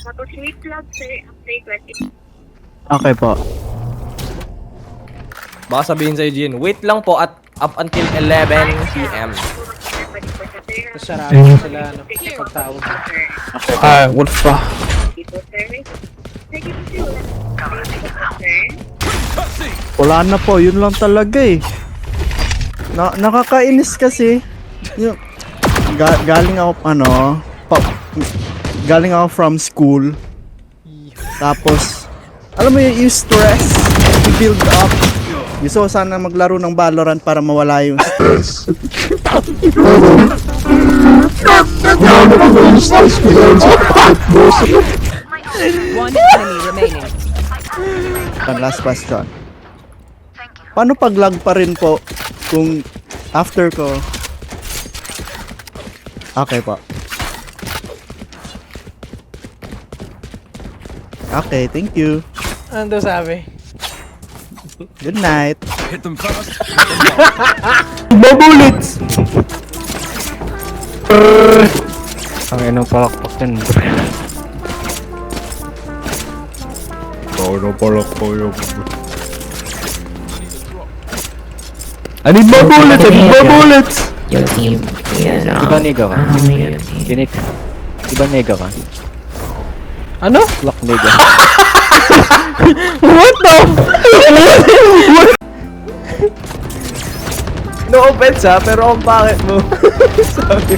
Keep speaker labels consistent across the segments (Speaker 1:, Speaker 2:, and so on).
Speaker 1: Tapos wait lang sir, after 20.
Speaker 2: Okay po.
Speaker 3: Baka sabihin sa'yo, Jin, wait lang po at up until 11 p.m.
Speaker 4: Tapos sarado sila, ano, pagtawag.
Speaker 2: Ah, what pa?
Speaker 1: Dito sir. Sige po sir, sir.
Speaker 2: Wala na po, yun lang talaga eh. Nakakainis kasi. Yung, galing ako, galing ako from school. Tapos, alam mo yung stress, build up. Gusto ko sana maglaro ng Valorant para mawala yung stress.
Speaker 5: One enemy remaining.
Speaker 2: And last question. Paano pag lag pa rin po kung after ko? Okay po. Okay, thank you.
Speaker 4: Ano sabi?
Speaker 2: Good night.
Speaker 6: Hit them fast.
Speaker 2: Bullets!
Speaker 7: Ang inong palakpak din, bro.
Speaker 2: I need more bullets! I need more bullets!
Speaker 8: Your team is
Speaker 7: Diba nega ka?
Speaker 8: your team.
Speaker 7: Kinik. Diba nega ka?
Speaker 4: Ano?
Speaker 7: Lock nega.
Speaker 2: What the
Speaker 3: No offense ha, pero ang bakit mo? Sabi.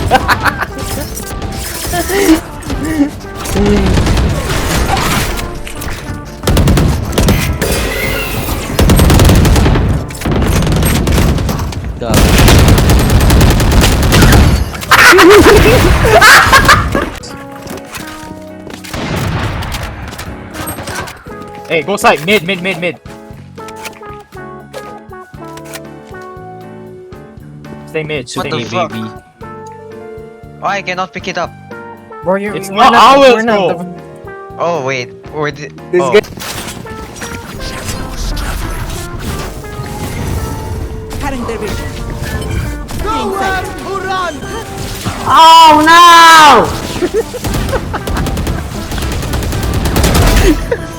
Speaker 4: Hey, go side. Mid. Stay mid.
Speaker 9: What the fuck? Why I cannot pick it up?
Speaker 4: It's not ours, bro.
Speaker 9: Oh wait, where did?
Speaker 3: This
Speaker 9: Oh.
Speaker 3: guy-
Speaker 5: Cutting their vision.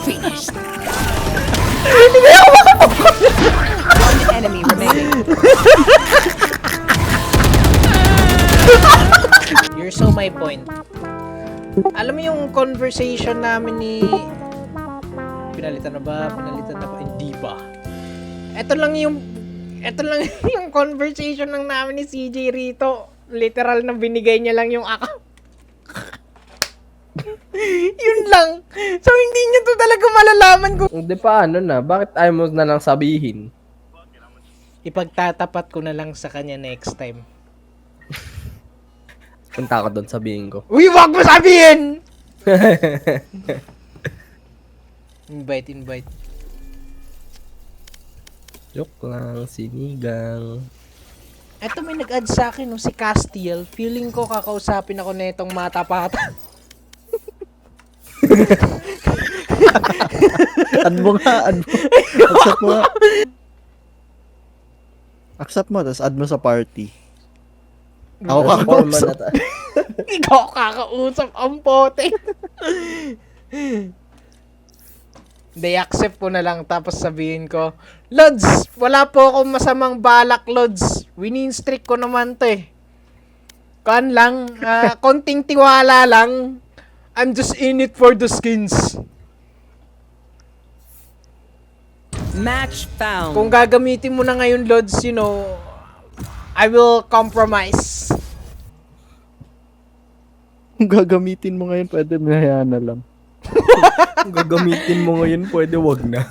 Speaker 5: Finished. One enemy remaining.
Speaker 4: You're so my point. Alam mo yung conversation namin ni... Pinalitan na ba? Hindi ba? Ito lang yung conversation lang namin ni CJ rito. Literal na binigay niya lang yung account. Yun lang. So hindi niya to talaga malalaman kung...
Speaker 3: Hindi pa, ano na, bakit ayaw mo na lang sabihin?
Speaker 4: Ipagtatapat ko na lang sa kanya next time.
Speaker 3: Punta ka doon, sabihin ko.
Speaker 4: Uy, wag mo sabihin! Invite.
Speaker 3: Joke lang, sinigang.
Speaker 4: Eto may nag-add sa akin, no, si Castiel. Feeling ko kakausapin ako na itong mata-pata.
Speaker 2: Add mo nga. Accept mo nga. Accept mo, tapos add mo sa party. Ako kakausap.
Speaker 4: Ikaw kakausap ang pote. Hindi, accept ko na lang tapos sabihin ko, Lods, wala po akong masamang balak, Lods. Winning streak ko naman to eh. Kan lang, konting tiwala lang. I'm just in it for the skins.
Speaker 5: Match found.
Speaker 4: Kung gagamitin mo na ngayon, Lods, you know, I will compromise.
Speaker 2: Kung gagamitin mo ngayon, pwede mahaya na lang.
Speaker 3: Kung gagamitin mo ngayon, pwede wag na.